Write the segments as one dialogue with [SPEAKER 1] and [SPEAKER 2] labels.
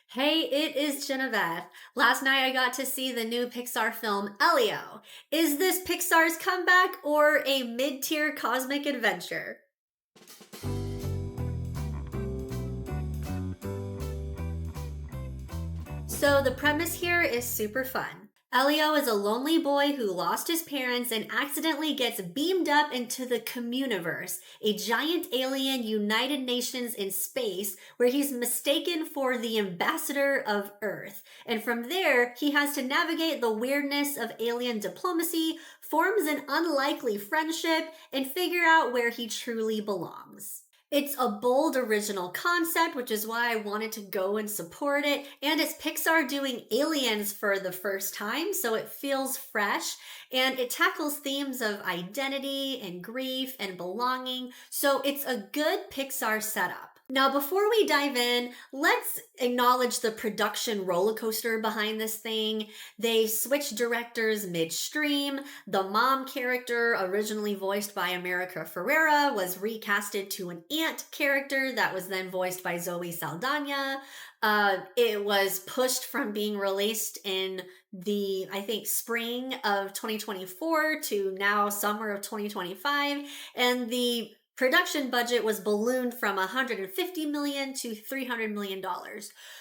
[SPEAKER 1] Hey, it is Jenabeth. Last night I got to see the new Pixar film Elio. Is this Pixar's comeback or a mid tier cosmic adventure? So, the premise here is super fun. Elio is a lonely boy who lost his parents and accidentally gets beamed up into the Communiverse, a giant alien United Nations in space where he's mistaken for the ambassador of Earth. And from there, he has to navigate the weirdness of alien diplomacy, forms an unlikely friendship, and figure out where he truly belongs. It's a bold original concept, which is why I wanted to go and support it. And it's Pixar doing aliens for the first time, so it feels fresh. And it tackles themes of identity and grief and belonging. So it's a good Pixar setup. Now, before we dive in, let's acknowledge the production roller coaster behind this thing. They switched directors midstream. The mom character, originally voiced by America Ferrera, was recasted to an aunt character that was then voiced by Zoe Saldaña. It was pushed from being released in the, I think, spring of 2024 to now summer of 2025. And the production budget was ballooned from $150 million to $300 million.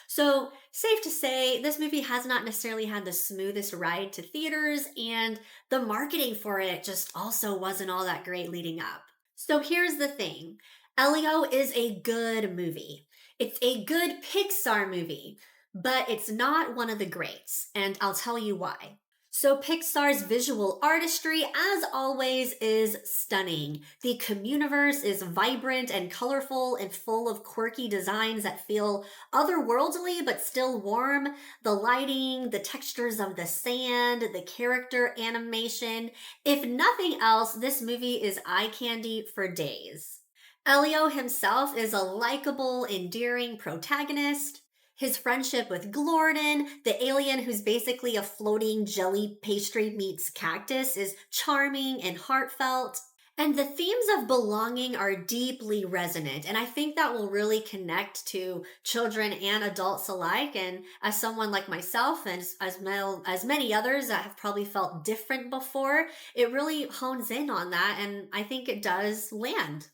[SPEAKER 1] So, safe to say, this movie has not necessarily had the smoothest ride to theaters, and the marketing for it just also wasn't all that great leading up. So, here's the thing. Elio is a good movie. It's a good Pixar movie, but it's not one of the greats, and I'll tell you why. So Pixar's visual artistry, as always, is stunning. The Communiverse is vibrant and colorful and full of quirky designs that feel otherworldly but still warm. The lighting, the textures of the sand, the character animation. If nothing else, this movie is eye candy for days. Elio himself is a likable, endearing protagonist. His friendship with Glorden, the alien who's basically a floating jelly pastry meets cactus, is charming and heartfelt. And the themes of belonging are deeply resonant, and I think that will really connect to children and adults alike. And as someone like myself, and as many others that have probably felt different before, it really hones in on that, and I think it does land.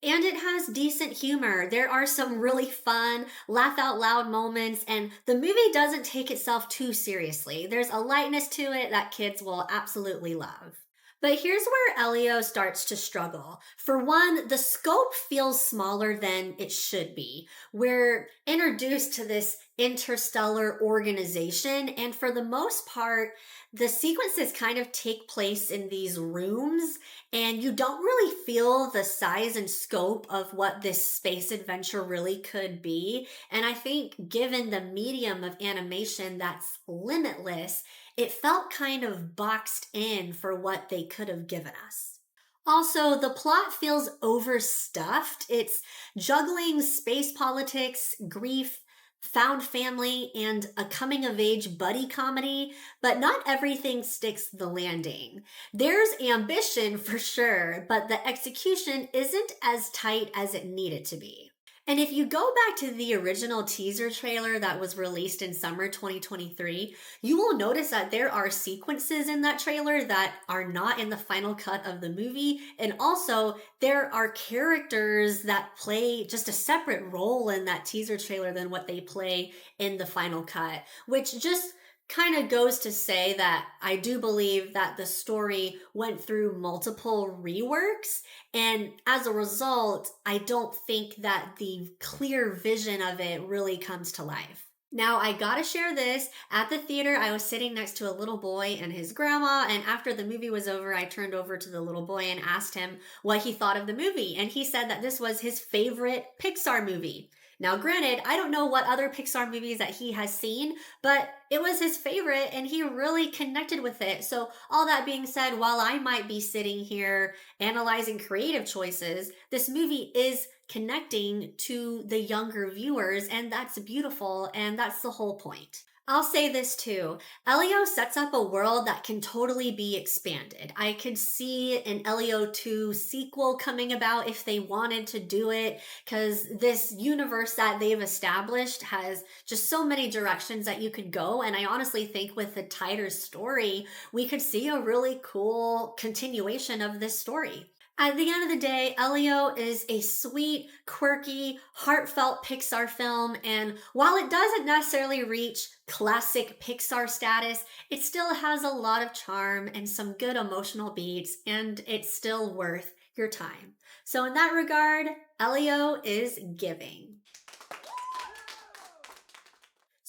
[SPEAKER 1] And it has decent humor. There are some really fun, laugh out loud moments, and the movie doesn't take itself too seriously. There's a lightness to it that kids will absolutely love. But here's where Elio starts to struggle. For one, the scope feels smaller than it should be. We're introduced to this interstellar organization, and for the most part, the sequences kind of take place in these rooms, and you don't really feel the size and scope of what this space adventure really could be. And I think, given the medium of animation that's limitless, it felt kind of boxed in for what they could have given us. Also, the plot feels overstuffed. It's juggling space politics, grief, found family, and a coming of age buddy comedy, but not everything sticks the landing. There's ambition for sure, but the execution isn't as tight as it needed to be. And if you go back to the original teaser trailer that was released in summer 2023, you will notice that there are sequences in that trailer that are not in the final cut of the movie. And also, there are characters that play just a separate role in that teaser trailer than what they play in the final cut, which just kind of goes to say that I do believe that the story went through multiple reworks, and as a result, I don't think that the clear vision of it really comes to life. Now, I gotta share this. At the theater, I was sitting next to a little boy and his grandma, and after the movie was over, I turned over to the little boy and asked him what he thought of the movie, and he said that this was his favorite Pixar movie. Now, granted, I don't know what other Pixar movies that he has seen, but it was his favorite and he really connected with it. So, all that being said, while I might be sitting here analyzing creative choices, this movie is connecting to the younger viewers, and that's beautiful, and that's the whole point. I'll say this too. Elio sets up a world that can totally be expanded. I could see an Elio 2 sequel coming about if they wanted to do it, because this universe that they've established has just so many directions that you could go. And I honestly think with the tighter story, we could see a really cool continuation of this story. At the end of the day, Elio is a sweet, quirky, heartfelt Pixar film, and while it doesn't necessarily reach classic Pixar status, it still has a lot of charm and some good emotional beats, and it's still worth your time. So, in that regard, Elio is giving.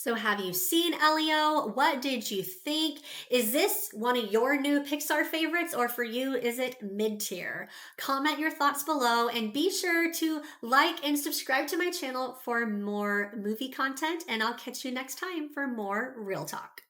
[SPEAKER 1] So, have you seen Elio? What did you think? Is this one of your new Pixar favorites, or for you, is it mid tier? Comment your thoughts below and be sure to like and subscribe to my channel for more movie content. And I'll catch you next time for more Real Talk.